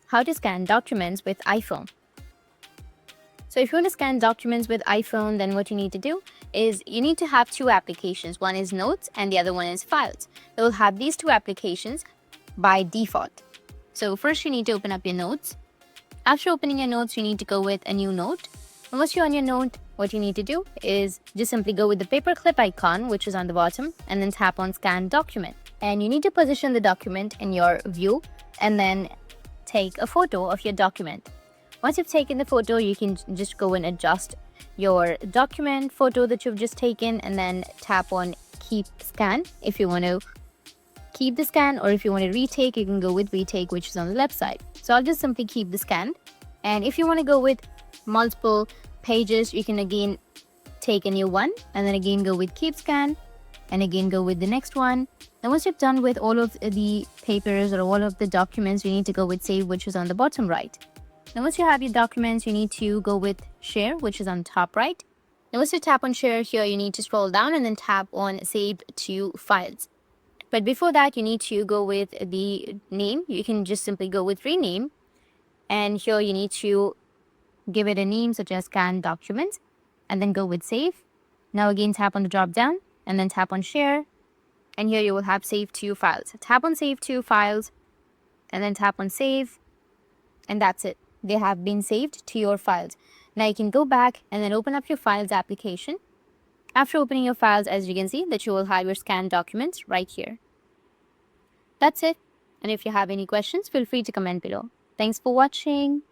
how to scan documents with iPhone. So if you want to scan documents with iPhone, then what you need to do is you need to have two applications. One is Notes and the other one is Files. It will have these two applications by default. So first you need to open up your Notes. After opening your Notes, you need to go with a new note. And once you're on your note, what you need to do is just simply go with the paperclip icon, which is on the bottom, and then tap on Scan Document. And you need to position the document in your view and then take a photo of your document. Once you've taken the photo, you can just go and adjust your document photo that you've just taken and then tap on Keep Scan if you want to keep the scan, or if you want to retake, you can go with retake, which is on the left side. So I'll just simply keep the scan. And if you want to go with multiple pages, you can again take a new one and then again go with keep scan and again go with the next one. And once you've done with all of the papers or all of the documents, you need to go with save, which is on the bottom right. Now once you have your documents, you need to go with share, which is on top right. Now once you tap on share here, you need to scroll down and then tap on save to files. But before that, you need to go with the name. You can just simply go with rename. And here you need to give it a name such as scan documents and then go with save. Now again, tap on the drop down and then tap on share. And here you will have save to files. Tap on save to files and then tap on save. And that's it. They have been saved to your files. Now you can go back and then open up your files application. After opening your files, as you can see that you will have your scanned documents right here. That's it. And if you have any questions, feel free to comment below. Thanks for watching.